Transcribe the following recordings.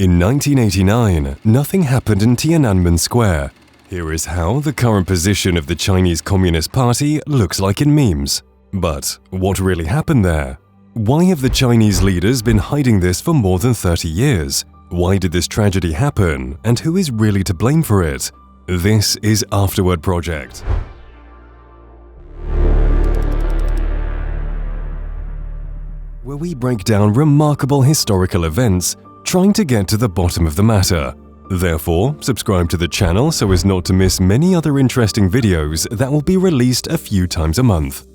In 1989, nothing happened in Tiananmen Square. Here is how the current position of the Chinese Communist Party looks like in memes. But what really happened there? Why have the Chinese leaders been hiding this for more than 30 years? Why did this tragedy happen, and who is really to blame for it? This is Afterword Project. Where we break down remarkable historical events, trying to get to the bottom of the matter. Therefore, subscribe to the channel so as not to miss many other interesting videos that will be released a few times a month.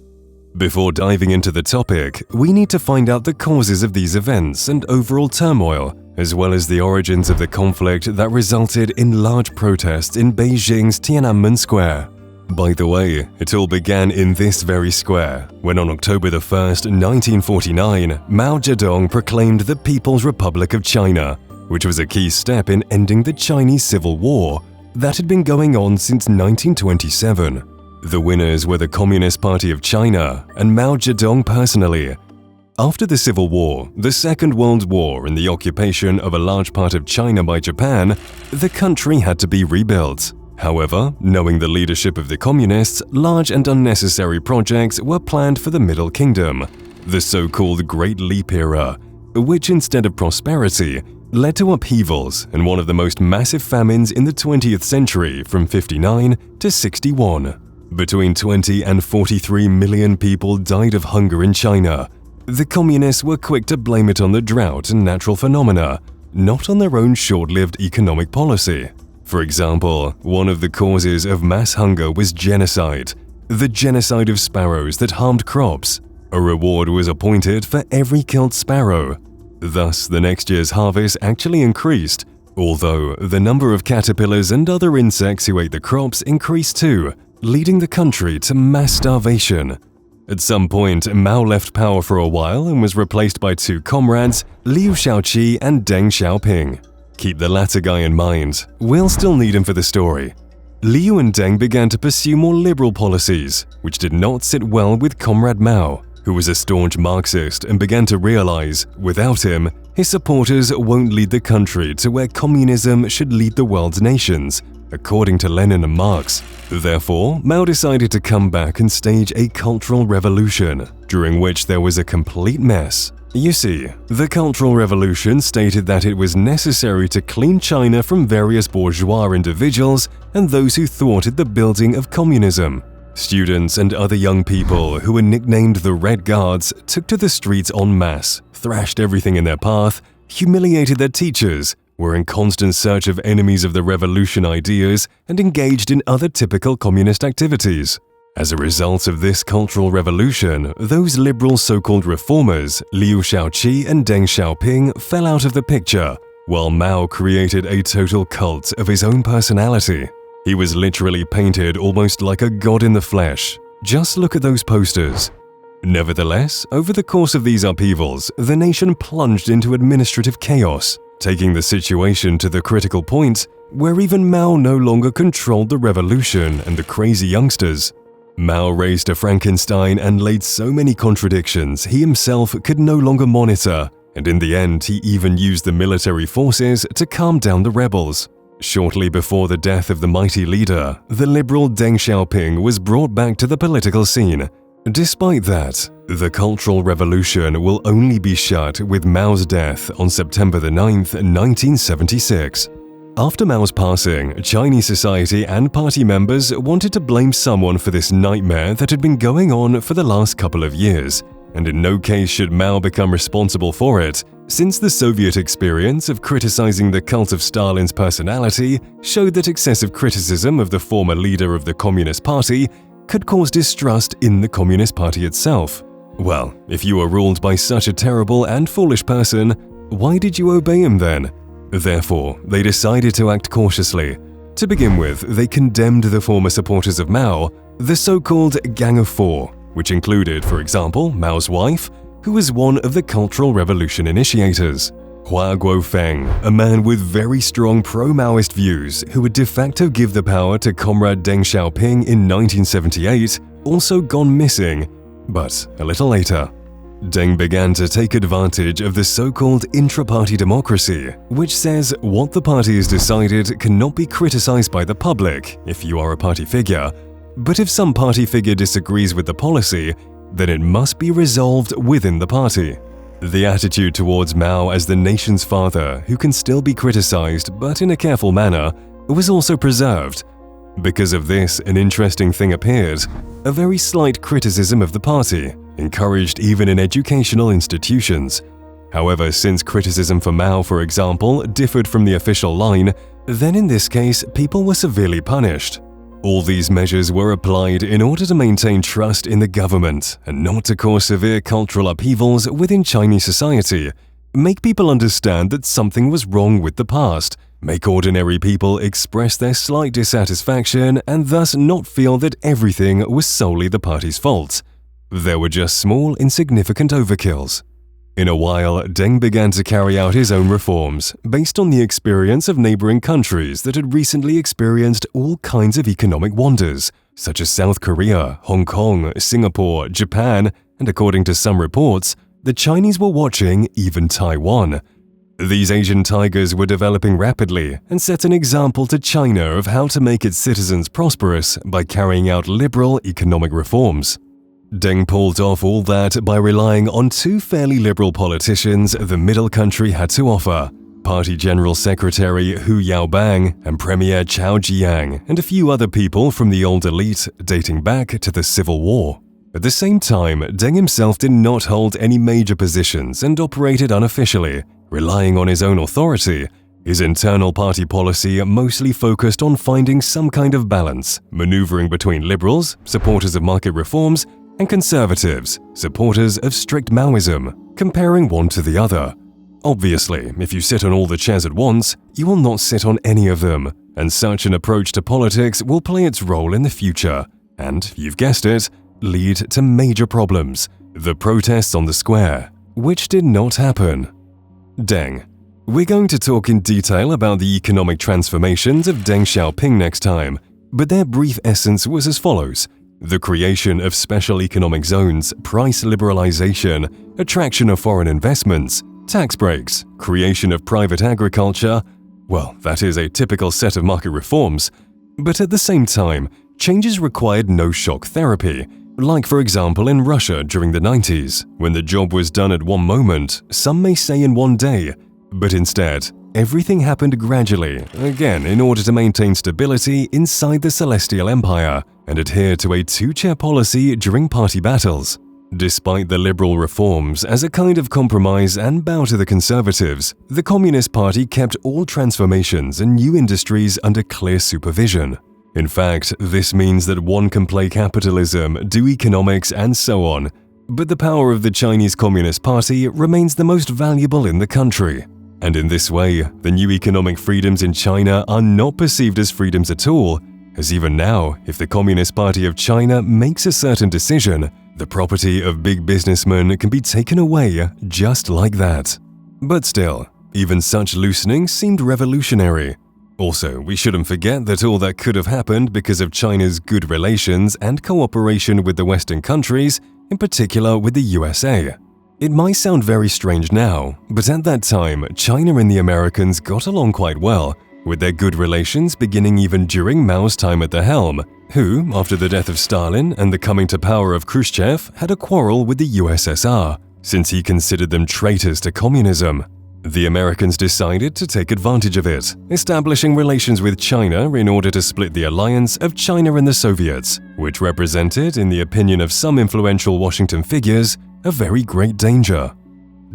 Before diving into the topic, we need to find out the causes of these events and overall turmoil, as well as the origins of the conflict that resulted in large protests in Beijing's Tiananmen Square. By the way, it all began in this very square, when on October 1st, 1949, Mao Zedong proclaimed the People's Republic of China, which was a key step in ending the Chinese Civil War that had been going on since 1927. The winners were the Communist Party of China and Mao Zedong personally. After the Civil War, the Second World War, and the occupation of a large part of China by Japan, the country had to be rebuilt. However, knowing the leadership of the Communists, large and unnecessary projects were planned for the Middle Kingdom, the so-called Great Leap era, which instead of prosperity, led to upheavals and one of the most massive famines in the 20th century from 59 to 61. Between 20 and 43 million people died of hunger in China. The Communists were quick to blame it on the drought and natural phenomena, not on their own short-lived economic policy. For example, one of the causes of mass hunger was genocide, the genocide of sparrows that harmed crops. A reward was appointed for every killed sparrow. Thus, the next year's harvest actually increased, although the number of caterpillars and other insects who ate the crops increased too, leading the country to mass starvation. At some point, Mao left power for a while and was replaced by two comrades, Liu Shaoqi and Deng Xiaoping. Keep the latter guy in mind, we'll still need him for the story. Liu and Deng began to pursue more liberal policies, which did not sit well with Comrade Mao, who was a staunch Marxist and began to realize, without him, his supporters won't lead the country to where communism should lead the world's nations, according to Lenin and Marx. Therefore, Mao decided to come back and stage a cultural revolution, during which there was a complete mess. You see, the Cultural Revolution stated that it was necessary to clean China from various bourgeois individuals and those who thwarted the building of communism. Students and other young people who were nicknamed the Red Guards took to the streets en masse, thrashed everything in their path, humiliated their teachers, were in constant search of enemies of the revolution ideas, and engaged in other typical communist activities. As a result of this cultural revolution, those liberal so-called reformers, Liu Shaoqi and Deng Xiaoping, fell out of the picture, while Mao created a total cult of his own personality. He was literally painted almost like a god in the flesh. Just look at those posters. Nevertheless, over the course of these upheavals, the nation plunged into administrative chaos, taking the situation to the critical point where even Mao no longer controlled the revolution and the crazy youngsters. Mao raised a Frankenstein and laid so many contradictions he himself could no longer monitor, and in the end he even used the military forces to calm down the rebels. Shortly before the death of the mighty leader, the liberal Deng Xiaoping was brought back to the political scene. Despite that, the Cultural Revolution will only be shut with Mao's death on September 9th, 1976. After Mao's passing, Chinese society and party members wanted to blame someone for this nightmare that had been going on for the last couple of years, and in no case should Mao become responsible for it, since the Soviet experience of criticizing the cult of Stalin's personality showed that excessive criticism of the former leader of the Communist Party could cause distrust in the Communist Party itself. Well, if you were ruled by such a terrible and foolish person, why did you obey him then? Therefore, they decided to act cautiously. To begin with, they condemned the former supporters of Mao, the so-called Gang of Four, which included, for example, Mao's wife, who was one of the Cultural Revolution initiators. Hua Guofeng, a man with very strong pro-Maoist views who would de facto give the power to Comrade Deng Xiaoping in 1978, also gone missing, but a little later. Deng began to take advantage of the so-called intra-party democracy, which says what the party has decided cannot be criticized by the public if you are a party figure, but if some party figure disagrees with the policy, then it must be resolved within the party. The attitude towards Mao as the nation's father, who can still be criticized but in a careful manner, was also preserved. Because of this, an interesting thing appeared: a very slight criticism of the party, encouraged even in educational institutions. However, since criticism for Mao, for example, differed from the official line, then in this case people were severely punished. All these measures were applied in order to maintain trust in the government and not to cause severe cultural upheavals within Chinese society, make people understand that something was wrong with the past, make ordinary people express their slight dissatisfaction and thus not feel that everything was solely the party's fault. There were just small, insignificant overkills. In a while, Deng began to carry out his own reforms, based on the experience of neighboring countries that had recently experienced all kinds of economic wonders, such as South Korea, Hong Kong, Singapore, Japan, and according to some reports, the Chinese were watching even Taiwan. These Asian tigers were developing rapidly and set an example to China of how to make its citizens prosperous by carrying out liberal economic reforms. Deng pulled off all that by relying on two fairly liberal politicians the middle country had to offer: Party General Secretary Hu Yaobang and Premier Chao Jiang, and a few other people from the old elite dating back to the Civil War. At the same time, Deng himself did not hold any major positions and operated unofficially, relying on his own authority. His internal party policy mostly focused on finding some kind of balance, maneuvering between liberals, supporters of market reforms, and conservatives, supporters of strict Maoism, comparing one to the other. Obviously, if you sit on all the chairs at once, you will not sit on any of them, and such an approach to politics will play its role in the future, and, you've guessed it, lead to major problems: the protests on the square, which did not happen. Deng. We're going to talk in detail about the economic transformations of Deng Xiaoping next time, but their brief essence was as follows: the creation of special economic zones, price liberalization, attraction of foreign investments, tax breaks, creation of private agriculture. Well, that is a typical set of market reforms. But at the same time, changes required no shock therapy, like for example in Russia during the 90s, when the job was done at one moment, some may say in one day, but instead, everything happened gradually, again in order to maintain stability inside the Celestial Empire and adhere to a two-chair policy during party battles. Despite the liberal reforms as a kind of compromise and bow to the conservatives, the Communist Party kept all transformations and new industries under clear supervision. In fact, this means that one can play capitalism, do economics, and so on, but the power of the Chinese Communist Party remains the most valuable in the country. And in this way, the new economic freedoms in China are not perceived as freedoms at all, as even now, if the Communist Party of China makes a certain decision, the property of big businessmen can be taken away just like that. But still, even such loosening seemed revolutionary. Also, we shouldn't forget that all that could have happened because of China's good relations and cooperation with the Western countries, in particular with the USA. It might sound very strange now, but at that time, China and the Americans got along quite well, with their good relations beginning even during Mao's time at the helm, who, after the death of Stalin and the coming to power of Khrushchev, had a quarrel with the USSR, since he considered them traitors to communism. The Americans decided to take advantage of it, establishing relations with China in order to split the alliance of China and the Soviets, which represented, in the opinion of some influential Washington figures, a very great danger.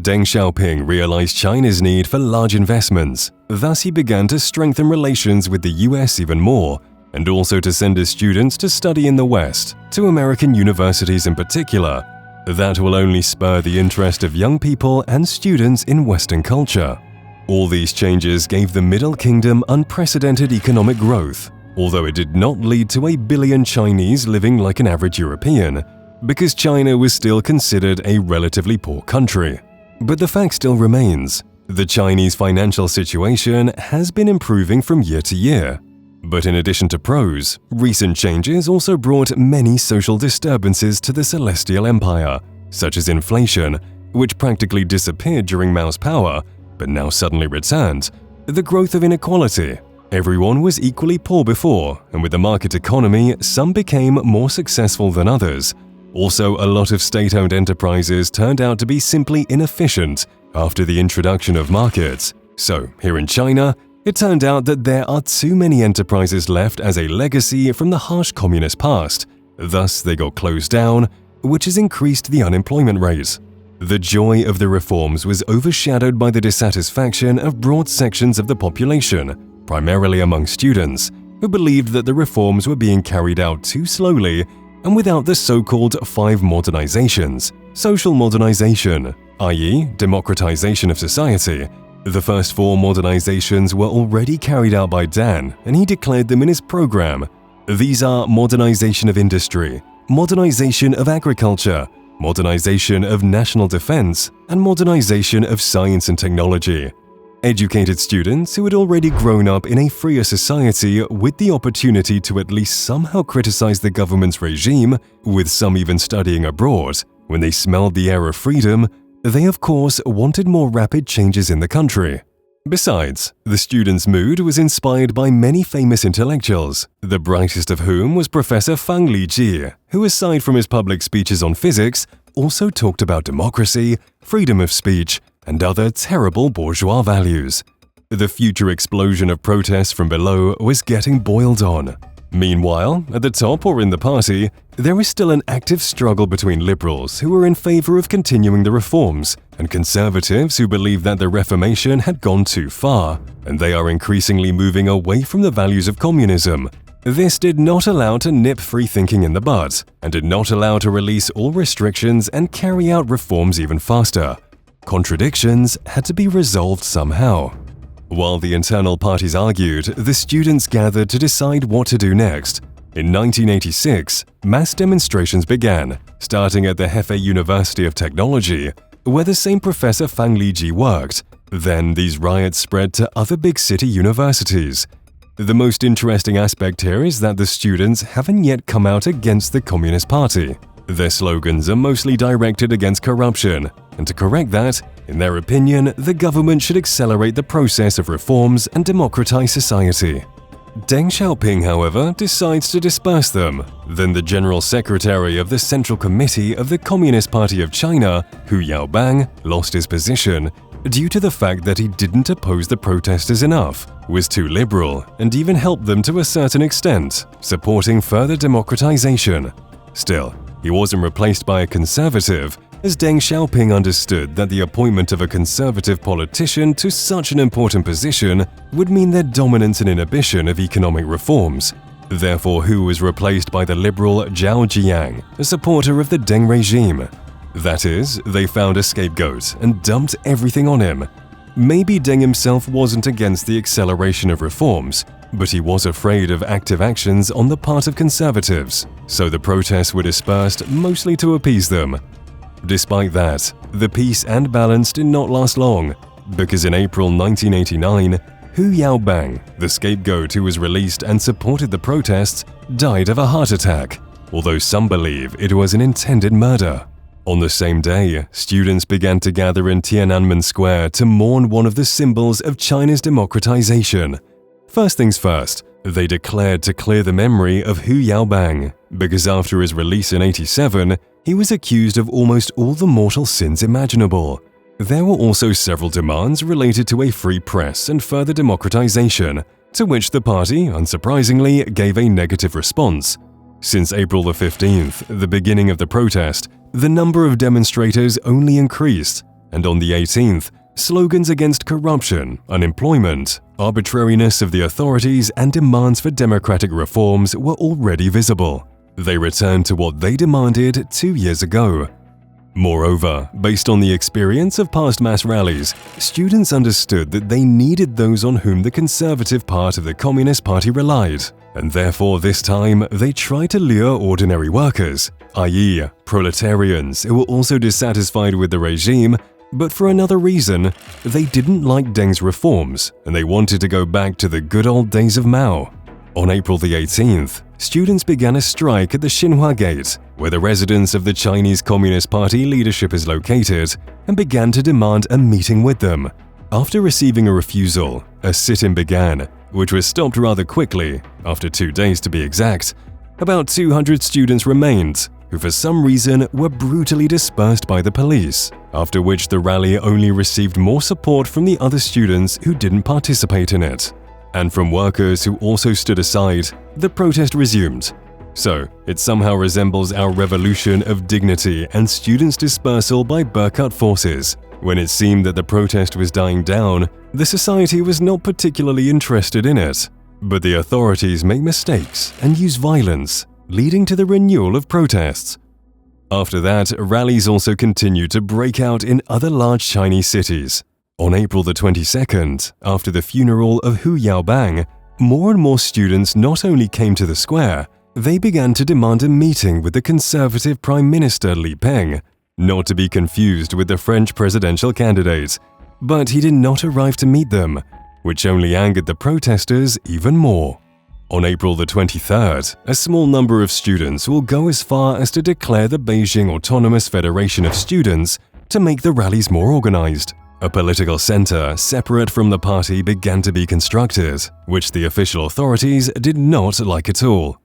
Deng Xiaoping realized China's need for large investments, thus he began to strengthen relations with the US even more, and also to send his students to study in the West, to American universities in particular. That will only spur the interest of young people and students in Western culture. All these changes gave the Middle Kingdom unprecedented economic growth, although it did not lead to 1 billion Chinese living like an average European, because China was still considered a relatively poor country. But the fact still remains: the Chinese financial situation has been improving from year to year. But in addition to pros, recent changes also brought many social disturbances to the Celestial Empire, such as inflation, which practically disappeared during Mao's power, but now suddenly returned, the growth of inequality. Everyone was equally poor before, and with the market economy, some became more successful than others. Also, a lot of state-owned enterprises turned out to be simply inefficient after the introduction of markets. So, here in China, it turned out that there are too many enterprises left as a legacy from the harsh communist past. Thus, they got closed down, which has increased the unemployment rate. The joy of the reforms was overshadowed by the dissatisfaction of broad sections of the population, primarily among students, who believed that the reforms were being carried out too slowly and without the so-called 5 modernizations. Social modernization, i.e., democratization of society. The first 4 modernizations were already carried out by Dan, and he declared them in his program. These are modernization of industry, modernization of agriculture, modernization of national defense, and modernization of science and technology. Educated students who had already grown up in a freer society with the opportunity to at least somehow criticize the government's regime, with some even studying abroad, when they smelled the air of freedom, they of course wanted more rapid changes in the country. Besides, the students' mood was inspired by many famous intellectuals, the brightest of whom was Professor Fang Liji, who aside from his public speeches on physics, also talked about democracy, freedom of speech, and other terrible bourgeois values. The future explosion of protests from below was getting boiled on. Meanwhile, at the top or in the party, there was still an active struggle between liberals who were in favor of continuing the reforms and conservatives who believed that the Reformation had gone too far, and they are increasingly moving away from the values of communism. This did not allow to nip free thinking in the bud, and did not allow to release all restrictions and carry out reforms even faster. Contradictions had to be resolved somehow. While the internal parties argued, the students gathered to decide what to do next. In 1986, mass demonstrations began, starting at the Hefei University of Technology, where the same Professor Fang Liji worked. Then these riots spread to other big city universities. The most interesting aspect here is that the students haven't yet come out against the Communist Party. Their slogans are mostly directed against corruption, and to correct that, in their opinion, the government should accelerate the process of reforms and democratize society. Deng Xiaoping, however, decides to disperse them. Then the General Secretary of the Central Committee of the Communist Party of China, Hu Yaobang, lost his position due to the fact that he didn't oppose the protesters enough, was too liberal, and even helped them to a certain extent, supporting further democratization. Still, he wasn't replaced by a conservative, as Deng Xiaoping understood that the appointment of a conservative politician to such an important position would mean their dominance and inhibition of economic reforms. Therefore, Hu was replaced by the liberal Zhao Jiang, a supporter of the Deng regime. That is, they found a scapegoat and dumped everything on him. Maybe Deng himself wasn't against the acceleration of reforms, but he was afraid of active actions on the part of conservatives, so the protests were dispersed mostly to appease them. Despite that, the peace and balance did not last long, because in April 1989, Hu Yaobang, the scapegoat who was released and supported the protests, died of a heart attack, although some believe it was an intended murder. On the same day, students began to gather in Tiananmen Square to mourn one of the symbols of China's democratization. First things first, they declared to clear the memory of Hu Yaobang, because after his release in '87, he was accused of almost all the mortal sins imaginable. There were also several demands related to a free press and further democratization, to which the party, unsurprisingly, gave a negative response. Since April the 15th, the beginning of the protest, the number of demonstrators only increased, and on the 18th, slogans against corruption, unemployment, arbitrariness of the authorities, and demands for democratic reforms were already visible. They returned to what they demanded 2 years ago. Moreover, based on the experience of past mass rallies, students understood that they needed those on whom the conservative part of the Communist Party relied, and therefore this time they tried to lure ordinary workers, i.e., proletarians who were also dissatisfied with the regime, but for another reason, they didn't like Deng's reforms and they wanted to go back to the good old days of Mao. On April the 18th, students began a strike at the Xinhua Gate, where the residence of the Chinese Communist Party leadership is located, and began to demand a meeting with them. After receiving a refusal, a sit-in began, which was stopped rather quickly, after 2 days to be exact. About 200 students remained, who for some reason were brutally dispersed by the police, after which the rally only received more support from the other students who didn't participate in it. And from workers who also stood aside, the protest resumed. So, it somehow resembles our revolution of dignity and students' dispersal by Burkhardt forces. When it seemed that the protest was dying down, the society was not particularly interested in it. But the authorities make mistakes and use violence, leading to the renewal of protests. After that, rallies also continued to break out in other large Chinese cities. On April the 22nd, after the funeral of Hu Yaobang, more and more students not only came to the square, they began to demand a meeting with the conservative Prime Minister Li Peng, not to be confused with the French presidential candidate. But he did not arrive to meet them, which only angered the protesters even more. On April the 23rd, a small number of students will go as far as to declare the Beijing Autonomous Federation of Students to make the rallies more organized. A political center separate from the party began to be constructed, which the official authorities did not like at all.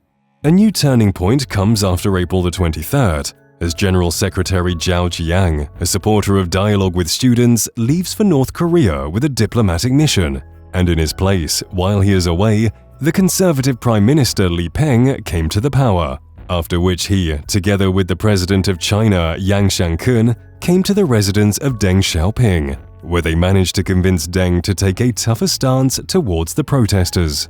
A new turning point comes after April the 23rd, as General Secretary Zhao Jiang, a supporter of dialogue with students, leaves for North Korea with a diplomatic mission, and in his place, while he is away, the conservative Prime Minister Li Peng came to the power, after which he, together with the President of China Yang Shangkun, came to the residence of Deng Xiaoping, where they managed to convince Deng to take a tougher stance towards the protesters.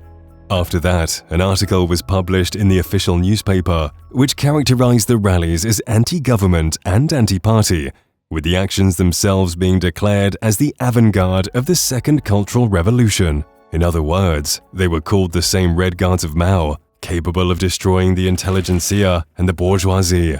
After that, an article was published in the official newspaper, which characterized the rallies as anti-government and anti-party, with the actions themselves being declared as the avant-garde of the Second Cultural Revolution. In other words, they were called the same Red Guards of Mao, capable of destroying the intelligentsia and the bourgeoisie.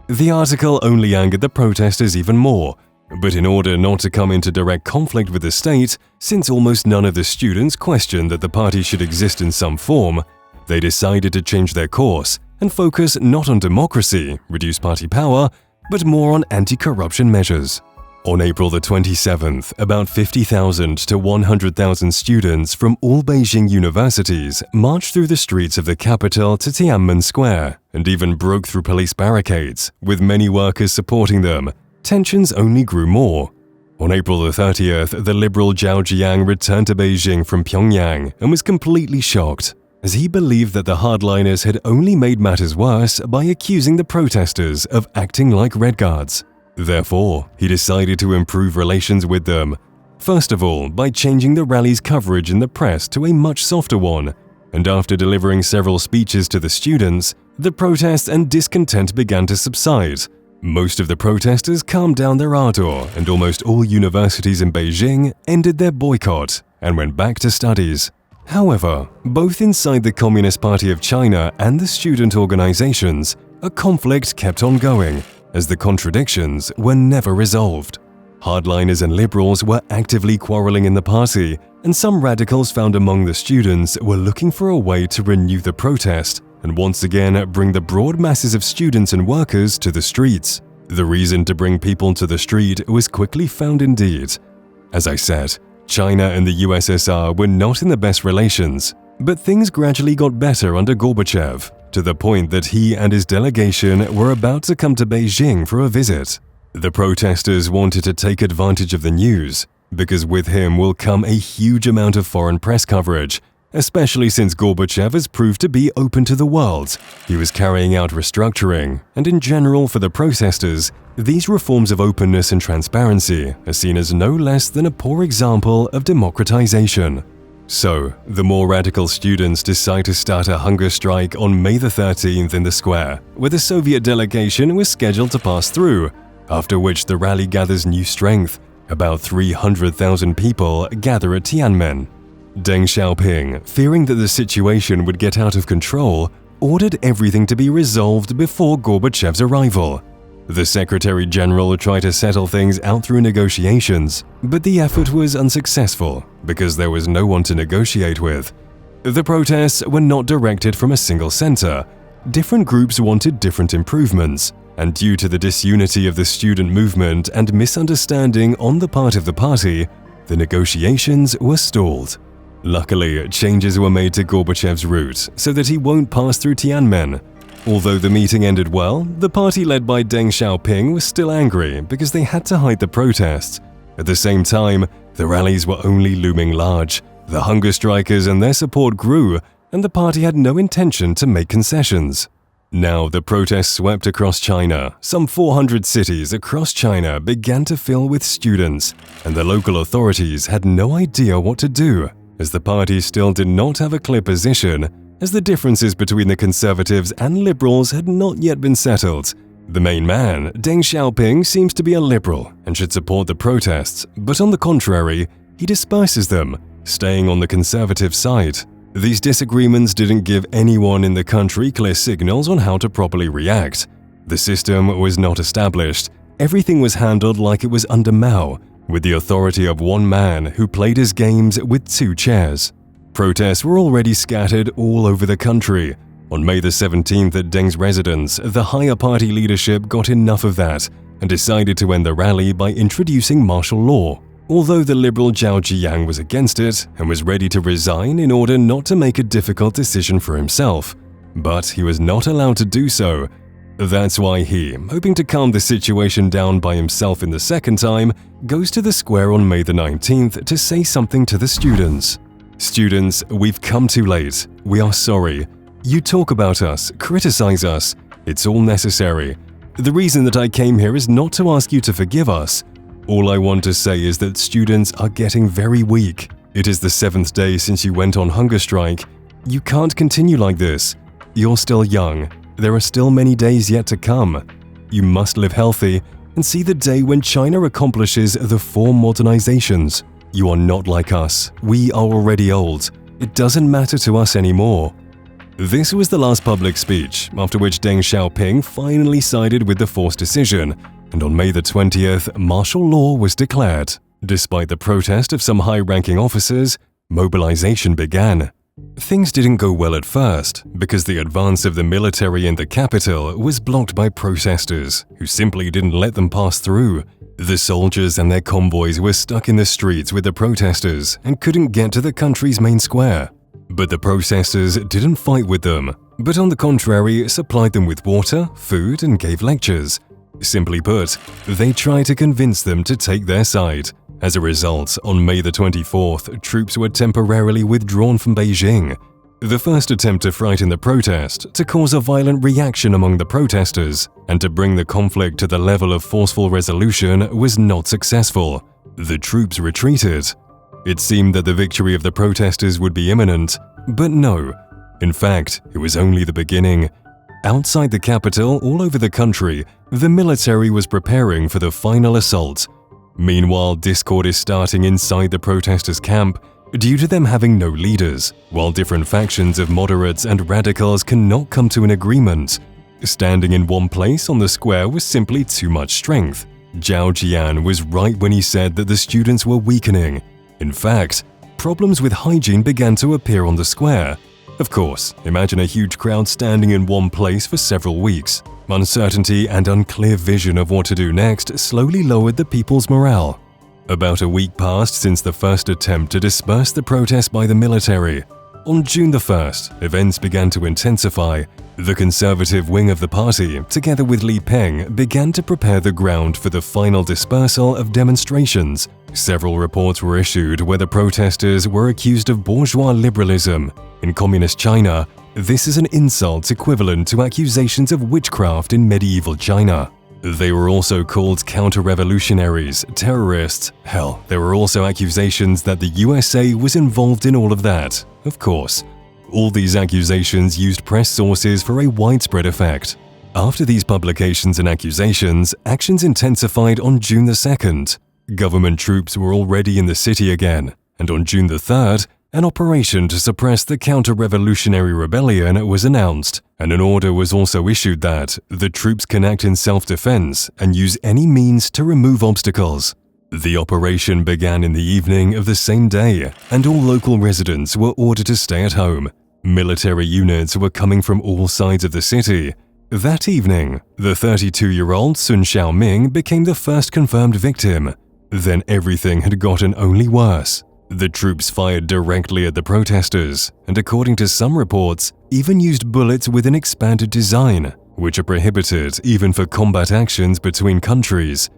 The article only angered the protesters even more, but in order not to come into direct conflict with the state, since almost none of the students questioned that the party should exist in some form, they decided to change their course and focus not on democracy, reduce party power, but more on anti-corruption measures. On April the 27th, about 50,000 to 100,000 students from all Beijing universities marched through the streets of the capital to Tiananmen Square and even broke through police barricades, with many workers supporting them. Tensions only grew more. On April the 30th, the liberal Zhao Jiang returned to Beijing from Pyongyang and was completely shocked, as he believed that the hardliners had only made matters worse by accusing the protesters of acting like Red Guards. Therefore, he decided to improve relations with them. First of all, by changing the rally's coverage in the press to a much softer one, and after delivering several speeches to the students, the protests and discontent began to subside. Most of the protesters calmed down their ardor, and almost all universities in Beijing ended their boycott and went back to studies. However, both inside the Communist Party of China and the student organizations, a conflict kept on going, as the contradictions were never resolved. Hardliners and liberals were actively quarreling in the party, and some radicals found among the students were looking for a way to renew the protest and once again bring the broad masses of students and workers to the streets. The reason to bring people to the street was quickly found indeed. As I said, China and the USSR were not in the best relations, but things gradually got better under Gorbachev, to the point that he and his delegation were about to come to Beijing for a visit. The protesters wanted to take advantage of the news, because with him will come a huge amount of foreign press coverage, especially since Gorbachev has proved to be open to the world. He was carrying out restructuring, and in general for the protesters, these reforms of openness and transparency are seen as no less than a poor example of democratization. So, the more radical students decide to start a hunger strike on May the 13th in the square, where the Soviet delegation was scheduled to pass through, after which the rally gathers new strength. About 300,000 people gather at Tiananmen. Deng Xiaoping, fearing that the situation would get out of control, ordered everything to be resolved before Gorbachev's arrival. The Secretary General tried to settle things out through negotiations, but the effort was unsuccessful because there was no one to negotiate with. The protests were not directed from a single center. Different groups wanted different improvements, and due to the disunity of the student movement and misunderstanding on the part of the party, the negotiations were stalled. Luckily, changes were made to Gorbachev's route so that he won't pass through Tiananmen. Although the meeting ended well, the party led by Deng Xiaoping was still angry because they had to hide the protests. At the same time, the rallies were only looming large, the hunger strikers and their support grew, and the party had no intention to make concessions. Now the protests swept across China. Some 400 cities across China began to fill with students, and the local authorities had no idea what to do, as the party still did not have a clear position, as the differences between the conservatives and liberals had not yet been settled. The main man, Deng Xiaoping, seems to be a liberal and should support the protests, but on the contrary, he disperses them, staying on the conservative side. These disagreements didn't give anyone in the country clear signals on how to properly react. The system was not established. Everything was handled like it was under Mao, with the authority of one man who played his games with two chairs. Protests were already scattered all over the country. On May the 17th at Deng's residence, the higher party leadership got enough of that and decided to end the rally by introducing martial law. Although the liberal Zhao Ziyang was against it and was ready to resign in order not to make a difficult decision for himself, but he was not allowed to do so. That's why he, hoping to calm the situation down by himself in the second time, goes to the square on May the 19th to say something to the students. "Students, we've come too late. We are sorry. You talk about us, criticize us. It's all necessary. The reason that I came here is not to ask you to forgive us. All I want to say is that students are getting very weak. It is the 7th day since you went on hunger strike. You can't continue like this. You're still young. There are still many days yet to come. You must live healthy and see the day when China accomplishes the 4 modernizations. You are not like us. We are already old. It doesn't matter to us anymore." This was the last public speech, after which Deng Xiaoping finally sided with the forced decision, and on May the 20th, martial law was declared. Despite the protest of some high-ranking officers, mobilization began. Things didn't go well at first, because the advance of the military in the capital was blocked by protesters, who simply didn't let them pass through. The soldiers and their convoys were stuck in the streets with the protesters and couldn't get to the country's main square. But the protesters didn't fight with them, but on the contrary, supplied them with water, food, and gave lectures. Simply put, they tried to convince them to take their side. As a result, on May the 24th, troops were temporarily withdrawn from Beijing. The first attempt to frighten the protest, to cause a violent reaction among the protesters, and to bring the conflict to the level of forceful resolution was not successful. The troops retreated. It seemed that the victory of the protesters would be imminent, but no. In fact, it was only the beginning. Outside the capital, all over the country, the military was preparing for the final assault. Meanwhile, discord is starting inside the protesters' camp due to them having no leaders, while different factions of moderates and radicals cannot come to an agreement. Standing in one place on the square was simply too much strength. Zhao Jian was right when he said that the students were weakening. In fact, problems with hygiene began to appear on the square. Of course, imagine a huge crowd standing in one place for several weeks. Uncertainty and unclear vision of what to do next slowly lowered the people's morale. About a week passed since the first attempt to disperse the protest by the military. On June the 1st, events began to intensify. The conservative wing of the party, together with Li Peng, began to prepare the ground for the final dispersal of demonstrations. Several reports were issued where the protesters were accused of bourgeois liberalism. In communist China, this is an insult equivalent to accusations of witchcraft in medieval China. They were also called counter-revolutionaries, terrorists. Hell, there were also accusations that the USA was involved in all of that. Of course. All these accusations used press sources for a widespread effect. After these publications and accusations, actions intensified on June the 2nd. Government troops were already in the city again, and on June the 3rd, an operation to suppress the counter-revolutionary rebellion was announced, and an order was also issued that the troops can act in self-defense and use any means to remove obstacles. The operation began in the evening of the same day, and all local residents were ordered to stay at home. Military units were coming from all sides of the city. That evening, the 32-year-old Sun Xiaoming became the first confirmed victim. Then everything had gotten only worse. The troops fired directly at the protesters, and according to some reports, even used bullets with an expanded design, which are prohibited even for combat actions between countries.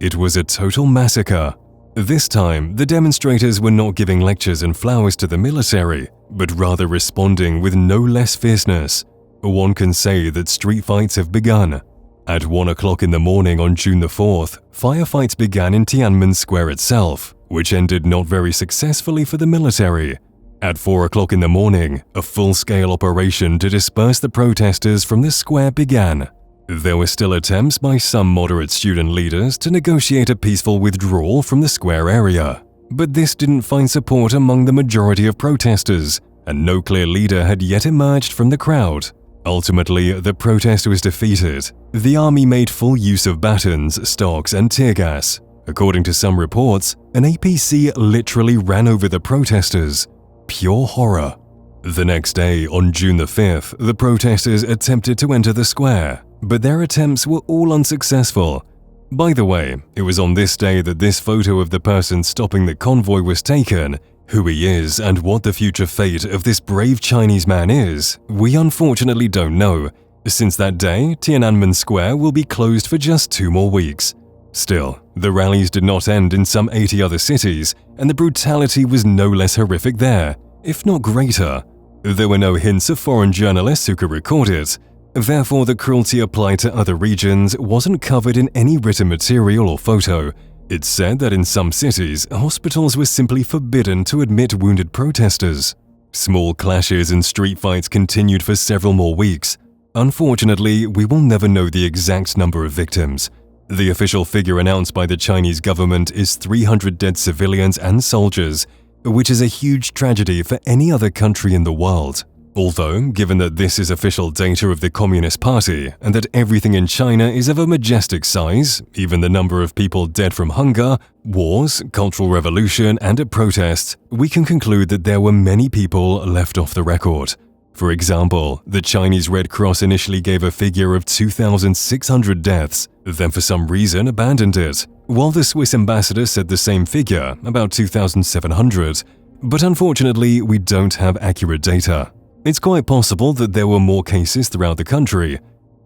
It was a total massacre. This time, the demonstrators were not giving lectures and flowers to the military, but rather responding with no less fierceness. One can say that street fights have begun. At 1 o'clock in the morning on June the 4th, firefights began in Tiananmen Square itself, which ended not very successfully for the military. At 4 o'clock in the morning, a full-scale operation to disperse the protesters from the square began. There were still attempts by some moderate student leaders to negotiate a peaceful withdrawal from the square area, but this didn't find support among the majority of protesters, and no clear leader had yet emerged from the crowd. Ultimately, the protest was defeated. The army made full use of batons, stocks, and tear gas. According to some reports, an APC literally ran over the protesters. Pure horror. The next day, on June the 5th, the protesters attempted to enter the square, but their attempts were all unsuccessful. By the way, it was on this day that this photo of the person stopping the convoy was taken. Who he is and what the future fate of this brave Chinese man is, we unfortunately don't know. Since that day, Tiananmen Square will be closed for just 2 more weeks. Still, the rallies did not end in some 80 other cities, and the brutality was no less horrific there, if not greater. There were no hints of foreign journalists who could record it. Therefore, the cruelty applied to other regions wasn't covered in any written material or photo. It's said that in some cities, hospitals were simply forbidden to admit wounded protesters. Small clashes and street fights continued for several more weeks. Unfortunately, we will never know the exact number of victims. The official figure announced by the Chinese government is 300 dead civilians and soldiers, which is a huge tragedy for any other country in the world. Although, given that this is official data of the Communist Party and that everything in China is of a majestic size, even the number of people dead from hunger, wars, cultural revolution, and protests, we can conclude that there were many people left off the record. For example, the Chinese Red Cross initially gave a figure of 2,600 deaths, then for some reason abandoned it, while the Swiss ambassador said the same figure, about 2,700. But unfortunately, we don't have accurate data. It's quite possible that there were more cases throughout the country.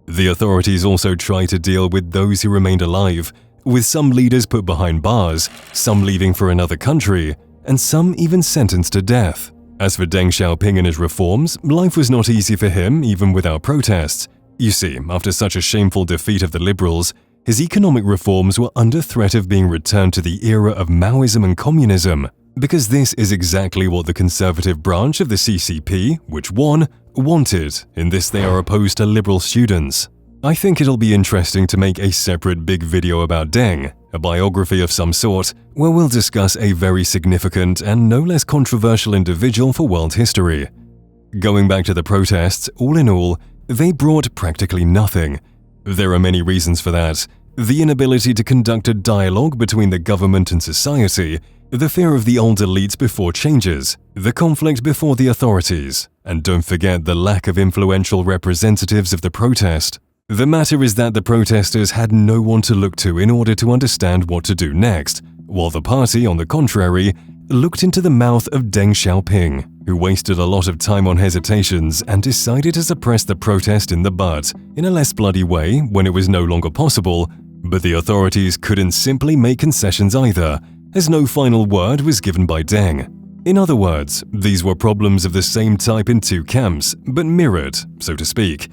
The authorities also tried to deal with those who remained alive, with some leaders put behind bars, some leaving for another country, and some even sentenced to death. As for Deng Xiaoping and his reforms, life was not easy for him even without protests. You see, after such a shameful defeat of the liberals, his economic reforms were under threat of being returned to the era of Maoism and communism. Because this is exactly what the conservative branch of the CCP, which won, wanted. In this they are opposed to liberal students. I think it'll be interesting to make a separate big video about Deng, a biography of some sort, where we'll discuss a very significant and no less controversial individual for world history. Going back to the protests, all in all, they brought practically nothing. There are many reasons for that. The inability to conduct a dialogue between the government and society, the fear of the old elites before changes, the conflict before the authorities, and don't forget the lack of influential representatives of the protest. The matter is that the protesters had no one to look to in order to understand what to do next, while the party, on the contrary, looked into the mouth of Deng Xiaoping, who wasted a lot of time on hesitations and decided to suppress the protest in the bud, in a less bloody way when it was no longer possible, but the authorities couldn't simply make concessions either, as no final word was given by Deng. In other words, these were problems of the same type in two camps, but mirrored, so to speak.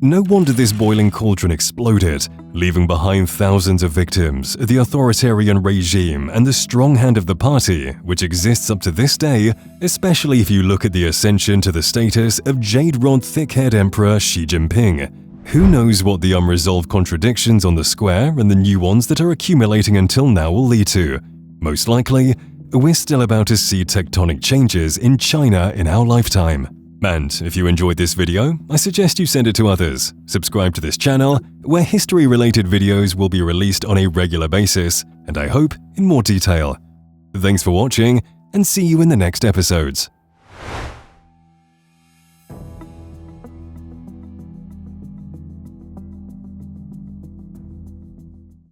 No wonder this boiling cauldron exploded, leaving behind thousands of victims, the authoritarian regime, and the strong hand of the party, which exists up to this day, especially if you look at the ascension to the status of jade-rod thick-haired Emperor Xi Jinping. Who knows what the unresolved contradictions on the square and the new ones that are accumulating until now will lead to. Most likely, we're still about to see tectonic changes in China in our lifetime. And if you enjoyed this video, I suggest you send it to others. Subscribe to this channel, where history-related videos will be released on a regular basis, and I hope in more detail. Thanks for watching, and see you in the next episodes.